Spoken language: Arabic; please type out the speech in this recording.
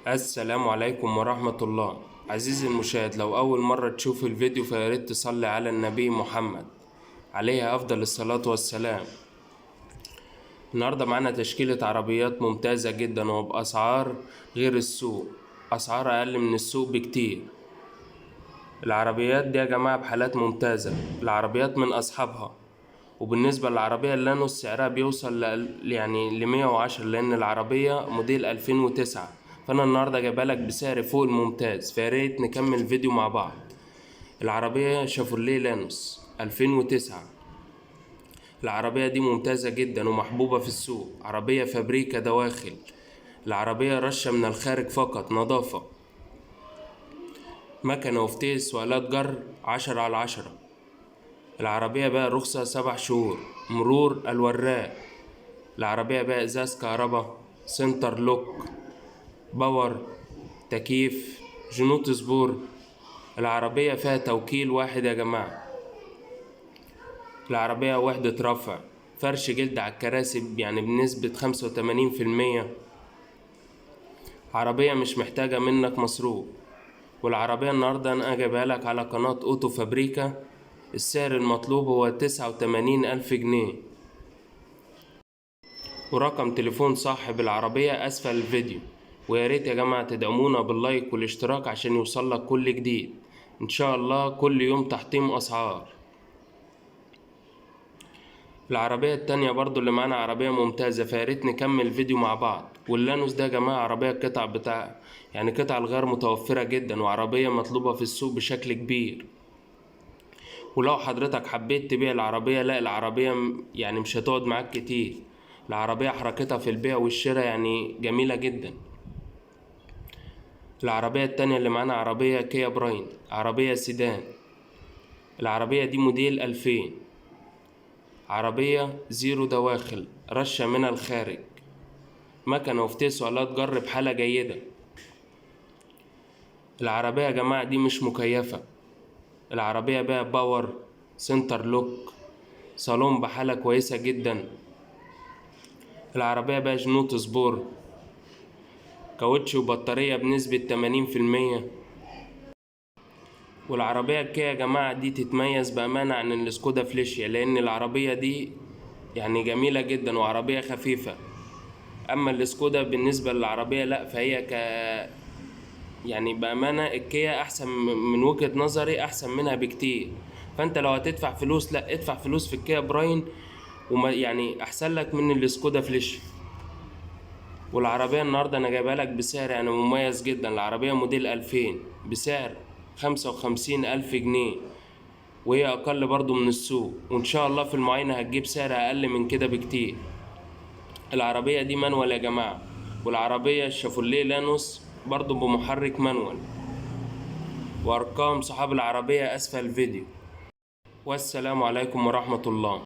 السلام عليكم ورحمة الله. عزيزي المشاهد، لو أول مرة تشوف الفيديو فياريت تصلي على النبي محمد عليه أفضل الصلاة والسلام. النهاردة معانا تشكيلة عربيات ممتازة جدا وبأسعار غير السوق، أسعار أقل من السوق بكتير. العربيات دي يا جماعة بحالات ممتازة، العربيات من أصحابها. وبالنسبة للعربية اللانوس سعرها بيوصل يعني ل110، لأن العربية موديل 2009. فأنا النهاردة جايبالك بسعر فوق الممتاز، فياريت نكمل الفيديو مع بعض. العربية شافورليه لانوس 2009. العربية دي ممتازة جدا ومحبوبة في السوق، عربية فابريكا دواخل. العربية رشة من الخارج فقط، نظافة. مكنة وفتيس وآلات جر 10/10. العربية بقى رخصة 7 شهور، مرور الوراق. العربية بقى ازاز كهربا، سنتر لوك، باور، تكييف، جنوط سبور. العربية فيها توكيل واحد يا جماعة. العربية وحدة رفع، فرش جلد على الكراسي يعني بنسبة 85%. عربية مش محتاجة منك مصروف. والعربية النهاردة أنا جايبها لك على قناة أوتو فابريكا. السعر المطلوب هو 89,000 جنيه. ورقم تليفون صاحب العربية أسفل الفيديو. وياريت يا جماعة تدعمونا باللايك والاشتراك عشان يوصلك كل جديد. إن شاء الله كل يوم تحطيم أسعار. العربية التانية برضو اللي معانا عربية ممتازة، فياريت نكمل الفيديو مع بعض. واللانوس ده يا جماعة عربية قطع يعني قطع الغيار متوفرة جدا، وعربية مطلوبة في السوق بشكل كبير. ولو حضرتك حبيت تبيع العربية، لا العربية يعني مش هتقعد معاك كتير. العربية حركتها في البيع والشراء يعني جميلة جدا. العربية التانية اللي معانا عربية كيا براين، عربية سيدان. العربية دي موديل 2000. عربية زيرو دواخل، رشة من الخارج. مكنة وفتيس وآلات جر بحالة جيدة. العربية يا جماعة دي مش مكيفة. العربية بقى باور، سنتر لوك، صالون بحالة كويسة جدا. العربية بقى جنوط سبور، كاوتش وبطارية بنسبة 80%. والعربية الكيا يا جماعة دي تتميز بأمانة عن السكودا فليشيا، لأن العربية دي يعني جميلة جدا وعربية خفيفة. أما السكودا بالنسبة للعربية لأ، فهي يعني بأمانة الكيا أحسن، من وجهة نظري أحسن منها بكتير. فأنت لو هتدفع فلوس، لأ ادفع فلوس في الكيا براين، وما يعني أحسن لك من السكودا فليشيا. والعربية النهاردة أنا جايبها لك بسعر يعني مميز جدا. العربية موديل 2000 بسعر 55,000 جنيه، وهي أقل برضو من السوق. وإن شاء الله في المعاينة هتجيب سعر أقل من كده بكتير. العربية دي مانوال يا جماعة. والعربية الشافورليه لانوس برضو بمحرك مانوال. وأرقام صحاب العربية أسفل الفيديو. والسلام عليكم ورحمة الله.